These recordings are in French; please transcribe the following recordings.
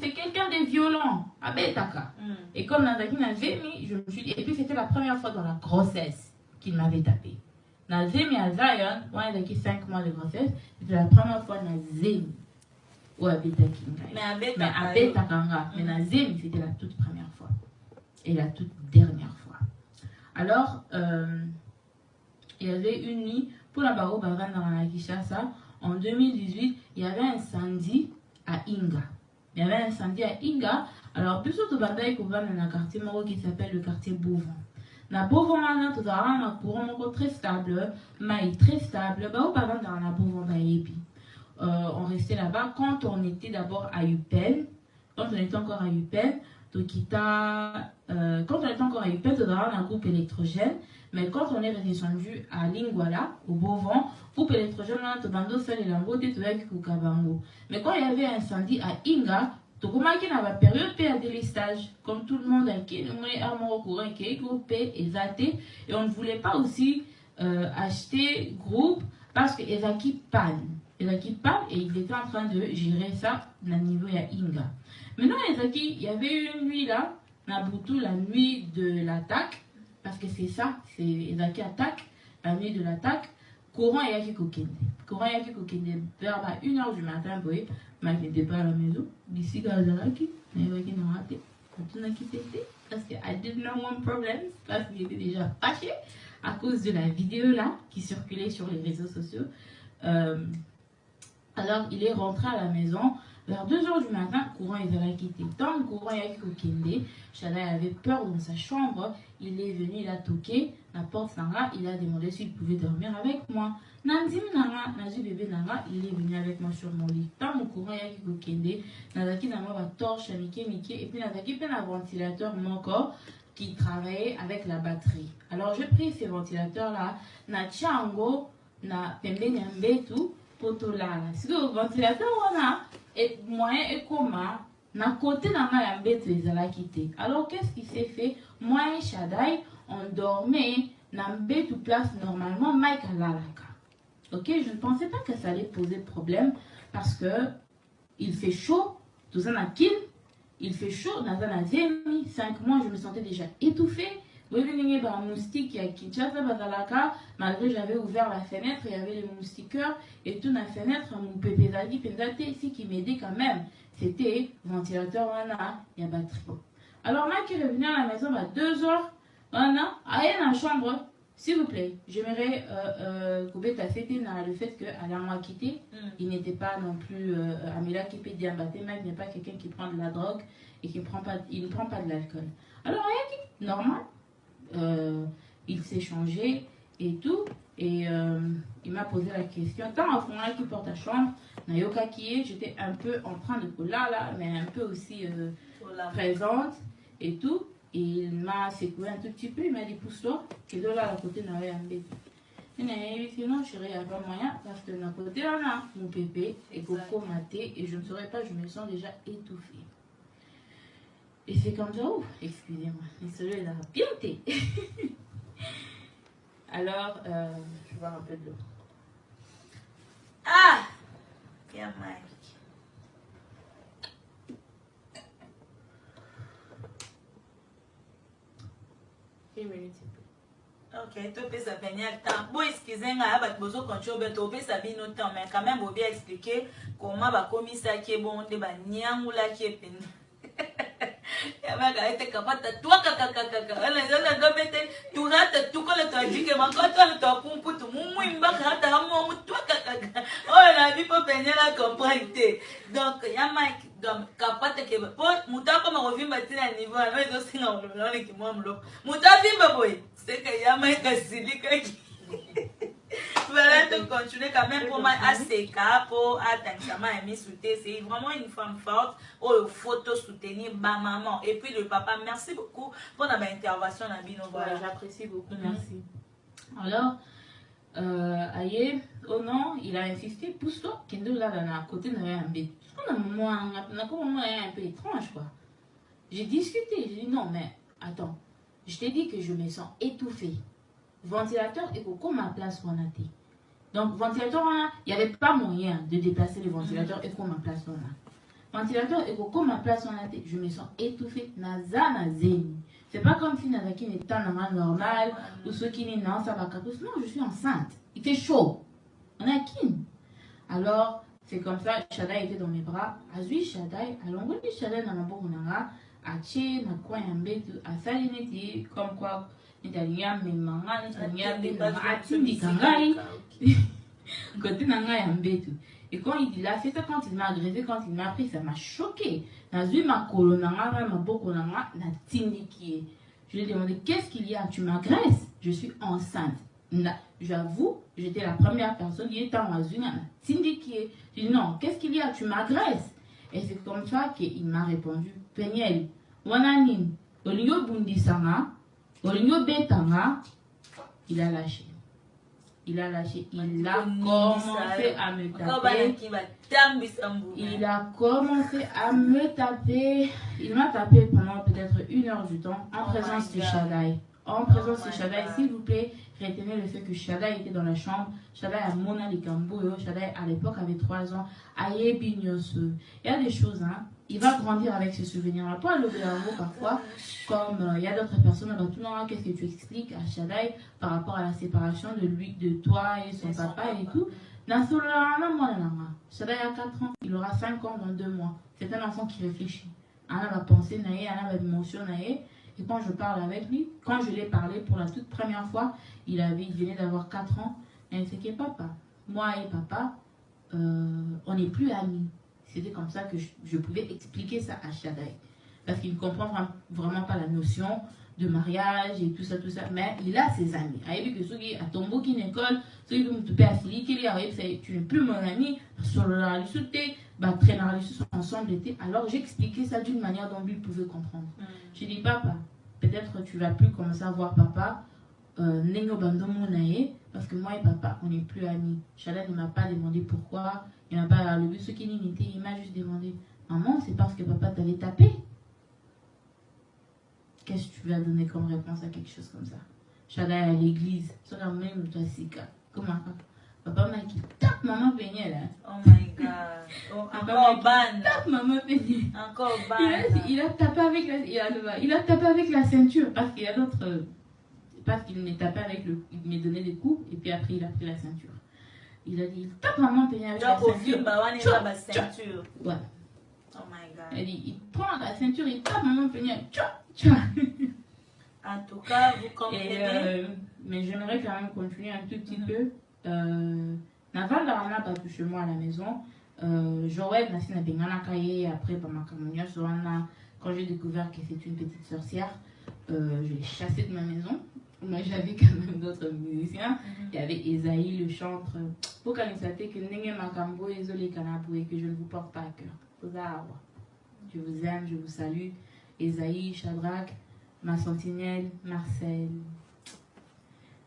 c'est quelqu'un de violent. Abetaka. Et comme Nazaki n'avait mis, je me suis dit, et puis c'était la première fois dans la grossesse qu'il m'avait tapé. Nazemi à Zion, moi il a 5 mois de grossesse, c'était la première fois Nazemi ou Abetaki. Mais Abetakanga. Mais Nazemi, c'était la toute première fois. Et la toute dernière fois. Alors, il y avait une nuit, pour la Baro Bavan dans la Kishasa, en 2018, il y avait un incendie à Inga. Il y avait un incendie à Inga. Alors, plus au Bandaï qu'on va dans un quartier moro qui s'appelle le quartier Bouvon. Dans Bouvon, on a tout un courant très stable, maïs très stable. Baro Bavan dans la Bouvon Baïbi. On restait là-bas quand on était d'abord à Upen. Quand on était encore à Upen, quand on était encore à Upen, on avait un groupe électrogène. Mais quand on est redescendu à Lingwala, au Beauvant, groupe électrogène, on a tout seul et l'angoté, tout avec Kukabango. Mais quand il y avait un incendie à Inga, tout comme il y avait une période de délestage, comme tout le monde a été, groupe exalté, et on ne voulait pas aussi acheter groupe parce que Ezaki panne. Ezaki panne et il était en train de gérer ça au niveau de Inga. Maintenant, Ezaki, il y avait eu une nuit là, Nabutu, la nuit de l'attaque. Parce que c'est ça, c'est Ezaki attaque, la nuit de l'attaque, courant Yaki Kokende. Courant Yaki Kokende, vers 1h du matin, boy, Mike n'était pas à la maison. D'ici, Gazaraki, Ezaki n'a raté. On a quitté, parce que I did not want problems, parce qu'il était déjà fâché à cause de la vidéo là, qui circulait sur les réseaux sociaux. Alors, il est rentré à la maison. Vers 2h du matin, courant Ezaki quitté. Dans le courant Yaki Kokende, Shadai avait peur dans sa chambre. Il est venu, il a toqué la porte Nanga, il a demandé s'il pouvait dormir avec moi. Nandim Nanga, Nazu bébé Nanga, il est venu avec moi sur mon lit. Dans mon courant Yaki Kokende, Nazaki Nanga va torche à Mike, et puis Nazaki peine un ventilateur mon corps qui travaillait avec la batterie. Alors j'ai pris ces ventilateurs là, na Tchango, na Pembe Nyambetu, Potolala. Si le ventilateur on a et moyen et comment na côté na ma yambetu ezala quitté. Alors qu'est-ce qui s'est fait? Moi et Shadai on dormait na mbetu place normalement Mike alalaka. Ok, je ne pensais pas que ça allait poser problème parce que il fait chaud, tout ça na kill, il fait chaud, na 5 mois je me sentais déjà étouffée. Un moustique qui a Kinshasa, malgré j'avais ouvert la fenêtre, il y avait les moustiqueurs et tout la fenêtre, mon pépé Zadi Pendate ici qui m'aidait quand même. C'était ventilateur, il y a batterie. Alors, moi qui est revenu à la maison à 2h, allez dans la chambre, s'il vous plaît. J'aimerais couper ta fête le fait qu'elle m'a quitté. Il n'était pas non plus Amila qui peut diabater, mais il n'est pas quelqu'un qui prend de la drogue et qui ne prend pas de l'alcool. Alors, normal. Il s'est changé et tout, et il m'a posé la question. Tant en fond là qui porte la chambre, Nayoka qui est, j'étais un peu en train de là, mais un peu aussi présente et tout. Et il m'a secoué un tout petit peu, il m'a dit pousse-toi, et de là à côté n'a rien bête. Et sinon, chérie, il n'y a pas moyen, parce que d'un côté là, mon pépé est beaucoup maté, et je ne saurais pas, je me sens déjà étouffée. Et c'est comme ça, ouf, excusez-moi, mais celui-là, il a bien été. Alors, je vais boire un peu de l'eau. Ah! Bien, Mike. Ok, tu peux s'appeler le temps. Bon, excusez-moi, je vais continuer, tu peux s'appeler le temps, mais quand même, je vais bien expliquer comment je vais commis ça qui est bon, de la qui est pénible. Yamaga était capable de toi kakakaka. Elle a gobé tu rates tout quand tu as dit que ma quand tu as pour tout mou imbaka ta mo toi kakaka. Oh la vie pour peiner la comprendre. Donc Yamaga capable que pour muta comme revient battre à niveau avec aussi non le qui moi mlo. Muta vimba boy. C'est que Yamaga silika qui voilà, de continuer quand même pour moi assez cap pour atteindre aimer soutenir. C'est vraiment une femme forte. Oh, photo soutenir ma maman. Et puis le papa, merci beaucoup pour notre intervention. Voilà, j'apprécie beaucoup, merci. Alors, aïe, oh non, il a insisté, pousse-toi, Kendo là, à côté de un bébé. On a un moment un peu étrange, quoi. J'ai discuté, j'ai dit non, mais attends, je t'ai dit que je me sens étouffée. Ventilateur et pour ma place on a été. Donc ventilateur il n'y avait pas moyen de déplacer le ventilateur et pour ma place on a. Ventilateur et comme ma place en la tête, je me sens étouffée. Naza nazeni. C'est pas comme si Nazaki n'était normal ou ceux qui n'est non, ça va capus. Non, je suis enceinte. Il fait chaud. On a qui? Alors, c'est comme ça, Shaddai était dans mes bras. Azui Shaddai, alors on dit Shaddai dans ma boue, on a acheté ma coin en bête, à salinité, comme quoi, Nitalia, mes mangas, Nitalia, mes atindi kangai, côté nangai en bête. Et quand il a fait ça, quand il m'a agressé, quand il m'a pris, ça m'a choqué. Nazui ma colonanga, ma boue, na tindi qui est. Je lui ai demandé, qu'est-ce qu'il y a? Tu m'agresses? Je suis enceinte. J'avoue, j'étais la première personne qui était en Azuna. Syndiqué. Je dis non, qu'est-ce qu'il y a? Tu m'agresses. Et c'est comme ça qu'il m'a répondu. Peniel, Wananin, Olingo Bundisanga, Olingo Betanga, il a lâché. Il a lâché. Il a commencé à me taper. Il a commencé à me taper. Il m'a tapé pendant peut-être 1 heure du temps en présence de Shaddai. En présence de Shaddai, s'il vous plaît, retenez le fait que Shaddai était dans la chambre. Shaddai a Mona Likambo. Shaddai à l'époque avait 3 ans. Aye Bignos. Il y a des choses, hein. Il va grandir avec ce souvenir-là. Pas le mot parfois, comme il y a d'autres personnes, qu'est-ce que tu expliques à Shaddai par rapport à la séparation de lui, de toi et son papa et tout. Shaddai a 4 ans, il aura 5 ans dans 2 mois. C'est un enfant qui réfléchit. Anna va penser, Anna va émotion, et quand je parle avec lui, quand je l'ai parlé pour la toute première fois, il venait d'avoir 4 ans, et il dit que papa, moi et papa, on n'est plus amis. C'était comme ça que je pouvais expliquer ça à Shaddai. Parce qu'il ne comprend vraiment pas la notion de mariage et tout ça. Mais il a ses amis. Il que ceux qui à tombeau qui n'école, ceux qui me tuent à Fili, qui tu n'es plus mon ami, sur la liste, traîner ensemble. Alors j'expliquais ça d'une manière dont lui pouvait comprendre. Je dis, papa, peut-être tu vas plus commencer à voir papa, parce que moi et papa, on n'est plus amis. Shaddai ne m'a pas demandé pourquoi. Il n'a pas le but, ce qui n'imité, il m'a juste demandé, maman, c'est parce que papa t'avait tapé? Qu'est-ce que tu vas donner comme réponse à quelque chose comme ça? Shaddai à l'église, sur la même toi Sika. Comment? Papa m'a dit, tape maman Peignet là. Oh my god. Encore ban. Tape maman Peignet. Encore ban. Il a tapé avec il a tapé avec la ceinture parce qu'il y a d'autres. Parce qu'il me tapait avec il me donnait des coups et puis après il a pris la ceinture. Il a dit, il tape maman Peignet avec la ceinture. Ouais. Oh my god. Il a dit, il prend la ceinture, il tape maman Peignet. En tout cas, vous comprenez. Mais j'aimerais quand même continuer un tout petit peu. Naval Darana pas touché moi à la maison. Joël Nassina Bengana Kaye après par ma camonia quand j'ai découvert que c'est une petite sorcière, je l'ai chassée de ma maison. Moi j'avais quand même d'autres musiciens. Il y avait Esaïe le chantre. Pour qu'elle sache que Nenge Makambo et Zolé Kanabou et que je ne vous porte pas à cœur. Je vous aime, je vous salue. Esaïe, Shadrach, ma sentinelle, Marcel.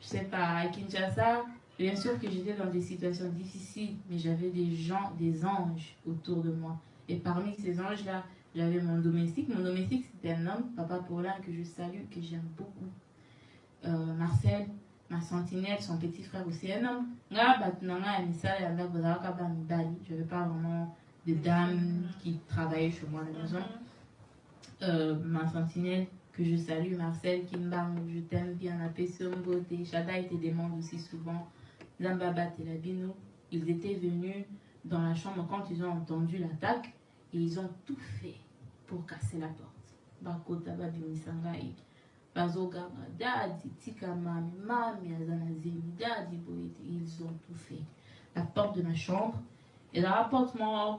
Je sais pas, à Kinshasa, bien sûr que j'étais dans des situations difficiles, mais j'avais des gens, des anges autour de moi. Et parmi ces anges-là, j'avais mon domestique. Mon domestique, c'était un homme, Papa Paulin, que je salue, que j'aime beaucoup. Marcel, ma sentinelle, son petit frère aussi, un homme. Je n'avais pas vraiment de dames qui travaillaient chez moi à la maison. Ma sentinelle, que je salue, Marcel, Kimbang, je t'aime bien, la paix sur beauté. Shaddai te demande aussi souvent, Zambaba et Labino, ils étaient venus dans la chambre quand ils ont entendu l'attaque et ils ont tout fait pour casser la porte. Bakota Babimisanga, Bazoga, Dadi, Tikama, Mami, Azanazemi, Dadi, Boïti, ils ont tout fait. La porte de ma chambre, et la porte m'a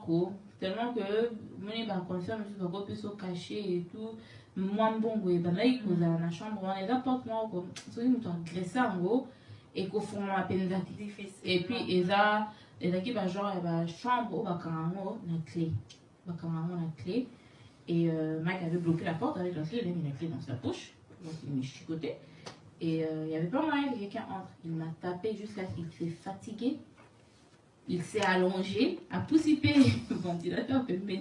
tellement que mon inconscient, je suis pas plus caché et tout. Moi, bon, oui, ben là, il cause dans la chambre, on est n'importe moi, comme, so, ils m'ont agressé en gros, et qu'au fond, ma peine difficile. Et puis, ils ont, qui va genre, la chambre, va carrément, la clé. Va carrément, la clé. Et Mike avait bloqué la porte avec la clé, il a mis la clé dans sa poche, donc il m'a chicoté. Et il n'y avait pas moyen que quelqu'un entre. Il m'a tapé jusqu'à ce qu'il s'est fatigué. Il s'est allongé, a poussipé le ventilateur, pépé,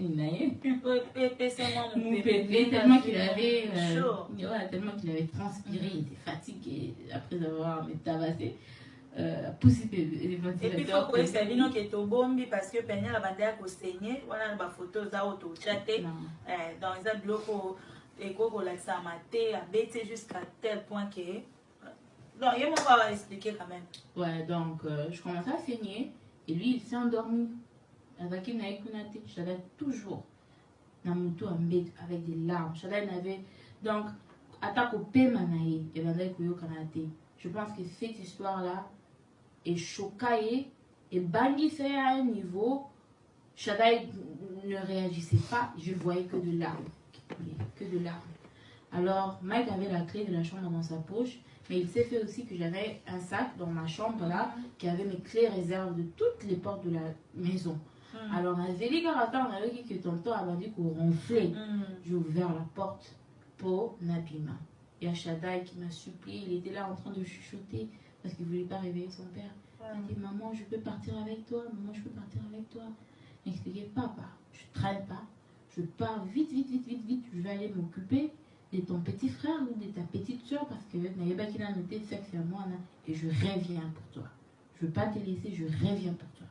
tellement qu'il avait, tellement qu'il avait transpiré, il était fatigué après avoir me tabassé. pousser des Et puis, il faut ventilateurs. que ça vienne que tu bombi parce que pendant la bande à saigner, voilà, les photos ça auto chaté dans les blocs et qu'on la ça maté à bêter jusqu'à tel point que non, il va expliquer quand même. Ouais, donc je commençais à saigner et lui il s'est endormi. Avec une aïkounate, j'avais toujours dans mon tour avec des larmes. J'avais donc attaque au pemanaï et je pense que cette histoire là est choquée et banissée à un niveau. Shaddai ne réagissait pas, je voyais que de larmes. Que de larmes. Alors, Mike avait la clé de la chambre dans sa poche, mais il s'est fait aussi que j'avais un sac dans ma chambre là, qui avait mes clés réserves de toutes les portes de la maison. Alors, on avait dit que tonton avait dit qu'on ronflait. J'ai ouvert la porte pour Nabima. Il y a Shaddai qui m'a supplié, il était là en train de chuchoter parce qu'il ne voulait pas réveiller son père. Il dit, maman, je peux partir avec toi, maman, je peux partir avec toi. Il expliquait, papa, je ne traîne pas, je pars vite, je vais aller m'occuper de ton petit frère ou de ta petite soeur parce que Naïbakina n'était sexe à moi et je reviens pour toi. Je ne veux pas te laisser, je reviens pour toi.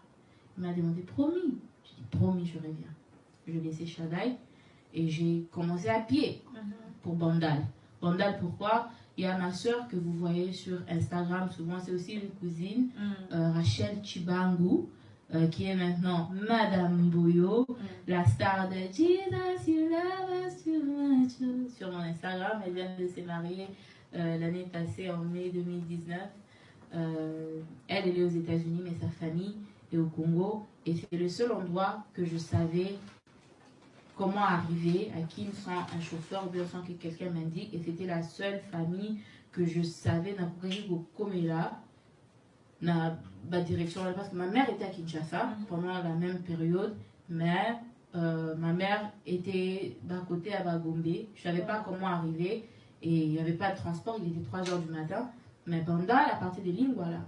Il m'a demandé, promis. J'ai dit, promis, je reviens. Je laissais Shaddai et j'ai commencé à pied pour Bandal. Bandal, pourquoi? Il y a ma soeur que vous voyez sur Instagram, souvent c'est aussi une cousine, Rachel Chibangu, qui est maintenant Madame Boyo, la star de Jesus, you love us too much. Sur mon Instagram, elle vient de se marier l'année passée en mai 2019. Elle est aux États-Unis, mais sa famille est au Congo. Et c'est le seul endroit que je savais comment arriver, à qui me sent un chauffeur ou bien sans que quelqu'un m'indique. Et c'était la seule famille que je savais dans la direction. Parce que ma mère était à Kinshasa pendant la même période, mais ma mère était d'un côté à Bagombe. Je ne savais pas comment arriver et il n'y avait pas de transport, il était 3 h du matin. Mais pendant la partie de ligne, voilà,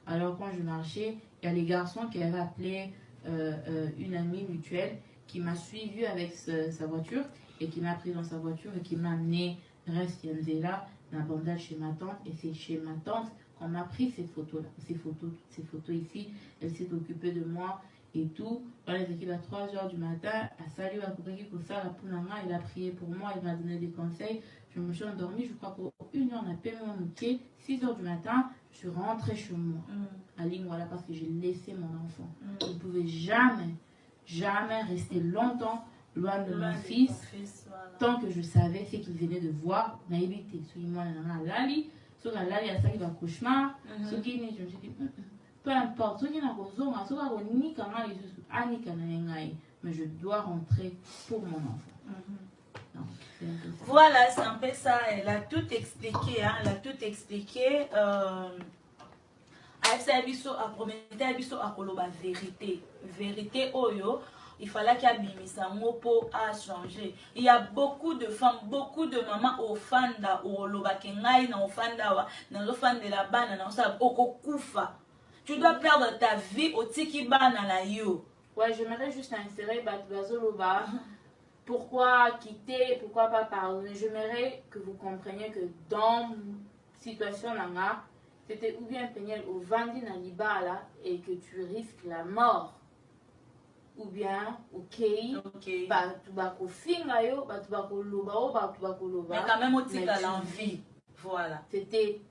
alors quand je marchais, il y a les garçons qui avaient appelé une amie mutuelle qui m'a suivi avec sa voiture et qui m'a pris dans sa voiture et qui m'a amené reste là, dans la bandage chez ma tante. Et c'est chez ma tante qu'on m'a pris ces photos-là, toutes ces photos ici. Elle s'est occupée de moi et tout. Voilà, les équipes à 3 h du matin, à salut à Koukaki Kosa, la Pounanga, il a prié pour moi, il m'a donné des conseils. Je me suis endormie, je crois pour 1 heure, on a payé mon métier. 6 h du matin, je suis rentrée chez moi. À ligne, voilà, parce que j'ai laissé mon enfant. Je ne pouvais jamais rester longtemps loin de mon fils, voilà. Tant que je savais ce qu'il venait de voir. Naïbité, suis-moi, Lali, sur la Lali, à ça, il va cauchemar. Je me suis dit, peu importe, mais je dois rentrer pour mon enfant. Non, voilà, c'est un peu ça. Elle a tout expliqué. Hein, elle a tout expliqué. Vérité, oyo. Il fallait qu'il y ait un mot pour changer. Il y a beaucoup de femmes, beaucoup de mamans au fanda, au lobakengai, au fanda, dans le fanda de la banane, au kufa. Tu dois perdre ta vie au tiki banana yo. Ouais, j'aimerais juste insérer Batbazoloba. Pourquoi quitter, pourquoi pas pardonner? J'aimerais que vous compreniez que dans situation nanga, c'était ou bien peigner au vandi na libala et que tu risques la mort. Ou bien, ok, bah tu vas finga yo, bah tu vas loba, mais quand même au tika l'envie, voilà. C'était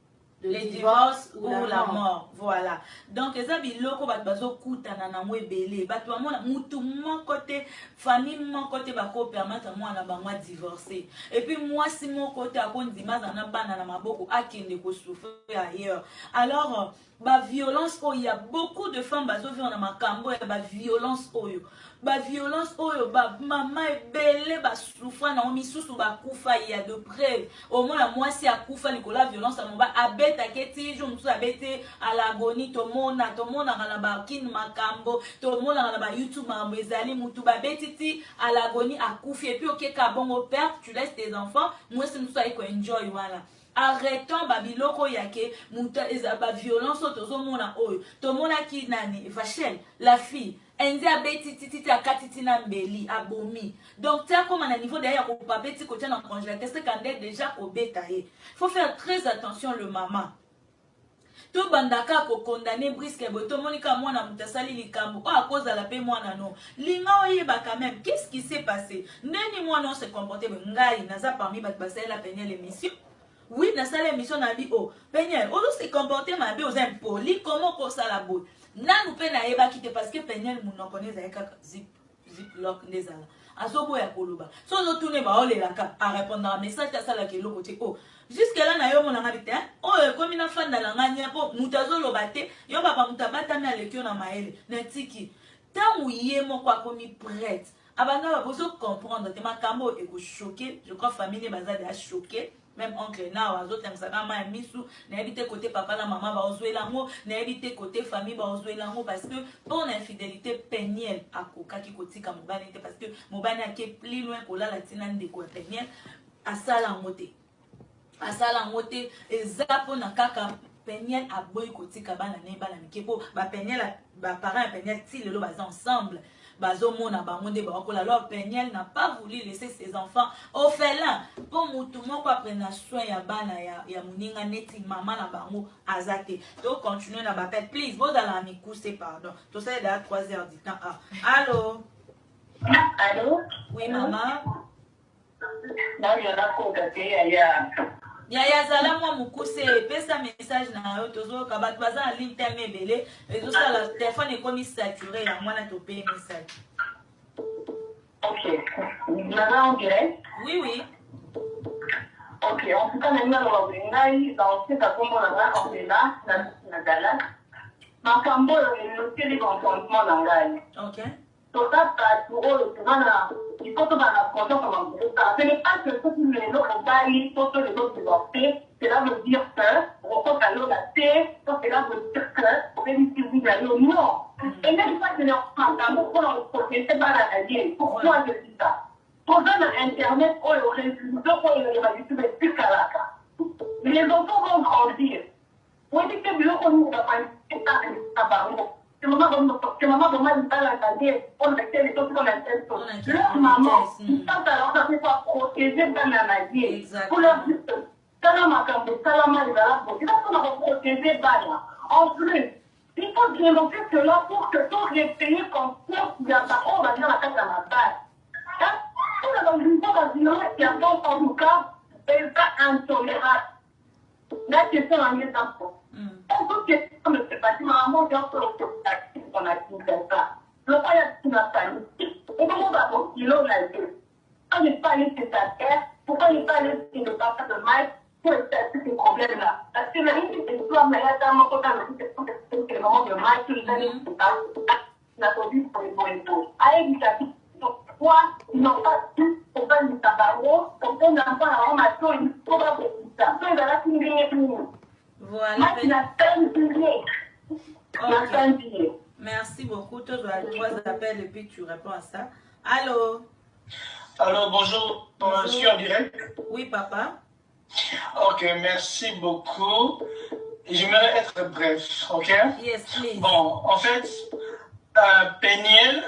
le divorce ou la mort, voilà. Donc ça biloko bat bazo kutana na mwebele, bat wa mona mutu mon côté, famille mon côté ba ko permettre moi na ba moi divorcer. Et puis moi si mon côté a kon dimaza na bana na maboko akende ko souffrir ailleurs. Alors ba violence oh, il y a beaucoup de femmes bazo vivre na makambo ba violence oyo. Ba violence oyo ba maman ebele ba souffrir na misusu ba kufa il y a de preuves. Au moins moi si a kufa Nicolas violence na ba abeta keti je musu abete à l'agonie to mona na ba kin makambo to mona na ba YouTube mambo ezali mutu ba betiti à l'agonie a kufi et puis OK ka bon au père tu laisses tes enfants moi c'est musu aiko enjoy voilà. Arrêtons babiloko yake muta ezaba violence tozo mona oyo to mona ki nani Vachel la fille enzi abeti titi akatiti na mbeli abomi. Donc tia comme à niveau derrière ko pa beti ko tia na congélateur c'est quand déjà ko beta ye. Faut faire très attention le maman. Tout bandaka ko condamner brisque boto monika mwana mutasali likambo ko à cause de la paix mwana non. Linga oyeba quand même qu'est-ce qui s'est passé? Neni mwana se comporter ngai naza parmi bat basay la peine l'émission. Oui, dans cette émission, on a dit, oh, Peignel, on se comporter ma vie aux impoli, comment qu'on ça la boue. Nan nous peine à eba quitter parce que Peignel, nous n'en connaissons pas zip lock des ala. Azobo ya koloba. So, nous tournons, bah, on les laka, à répondre à un message, à ça, là, qui est l'autre côté. Oh, jusque-là, na yo, mon habité, hein. Oh, comme une fan dans la ngania, pour moutazo lobate, yo, papa, moutabata, na lekio na maele, na tiki. Tant où y est, mon quoi, comme il prête. Abanga, va vous comprendre, te ma cambo, et vous choquer, je crois, famille, bazar, a choqué. Même oncle na wazo temsaka ma misu na habité côté papa la maman ba ozwe lango na habité côté famille ba ozwe lango parce que pour l'infidélité Peignel akoka ki kotika mobani te parce que mobani ake plus loin ko la latina ndeko Peignel asala ngote ezapo na kaka Peignel aboyi kotika bana ne bana mikebo ba Peignel ba parents Peignel ti lelo baza ensemble. Alors Peignel n'a pas voulu laisser ses enfants orphelins pour moutoumon quoi prendre soin ya bana ya muninga neti maman na bango azate. Donc continuez na bapel please vous dans la mikousse pardon. Tout ça est à 3h du temps. Allô? Allô? Oui maman. Non, il y en a quoi Yaya zala moi mukuse pesa message na yo tozo kabat baza en ligne tellement belé et tout ça le téléphone est comme saturé ya moi na to payer message. OK. Maintenant on dirait? Oui. OK, en tout cas maintenant on va venir dans ce cas comme on est là na gala. Ma cambo le téléconsentement dans gagne. OK. Tout ça pour eux il faut que dans la conscience comme ça. Ce n'est pas que ceux qui les autres baillent, tous les autres divorcés, cela veut dire que on peut aller la paix, cela veut dire que on peut utiliser la non. Et même pas que les enfants, pour leur protéger pas la vie. Pourquoi je dis ça? Pour dans internet, on aurait vu deux fois il va YouTube plus qu'à la carte. Les enfants vont grandir. On dit que le qu'on va pas être que maman vraiment pas la garder pour lequel les autres ont leur maman quand alors ça fait pas protéger dans la vie pour leur dire salama quand salama il va la protéger on va protéger bana en plus il faut bien montrer cela pour que tous les pays conscients qu'il y a pas on va dire la carte à la base pour la violence qui a en tout cas est pas intolérable la question en est d'abord. D'autres questions ne se passent pas. Maman, j'ai encore on a dit ça. Le voyage qui n'a pas eu. Et comment on va continuer la vie? Quand il pas eu cette affaire, pourquoi il pas eu le papa de Mike pour essayer ces problèmes-là? Parce que la vie, c'est toi, mais il y a tellement de questions que le moment de Mike, tu les as dit, il a produit pour les bons époux. Avec du chapitre, pourquoi ils n'ont pas pu pour faire du tabac, pour faire un enfant à la formation, il faut pas faire ça. Donc, il va la finir plus. Voilà. Merci beaucoup. Tu dois trois appels et puis tu réponds à ça. Allô? Allô, bonjour. Je suis en direct. Oui, papa. Ok, merci beaucoup. J'aimerais être bref, ok? Yes, please. Bon, en fait, Peignel,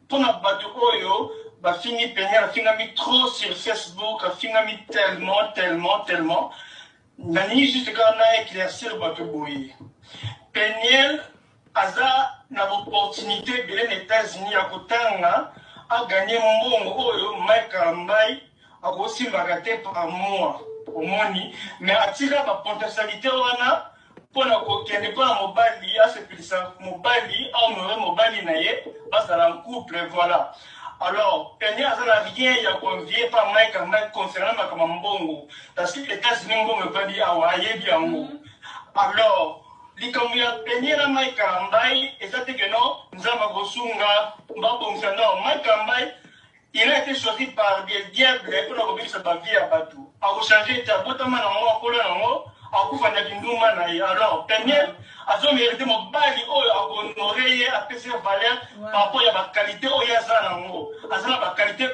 pour notre bateau Oyo, fini Peignel, a fini trop sur Facebook, a fini tellement. Nani juste quand on a éclairci le bateau Boyi. Peignel, Aza, n'a l'opportunité de les États-Unis à Kotanga, a gagné mon Oyo, Mike Ambaye, a aussi raté par mois, au moni, mais a tiré ma potentialité pour ne pas mobali, à ce que ça, mobali, à mobali naïe, parce qu'elle en couple, voilà. Alors, Peignel n'a rien à convier par Mike Ambaye concernant ma Kamambongo, parce que les États-Unis m'ont pas dit à Waye Biango. Alors, Likamia Peignel à Mike Ambaye, et ça c'est que non, nous avons Gosunga, non, Mike Ambaye, il a été choisi par des diables pour nous remettre sa vie à Batou. A recharger, tu as botamana en haut, alors, Peignel, a mérité mon bali, a honoré, a pesé valeur par rapport à ma qualité, à la qualité,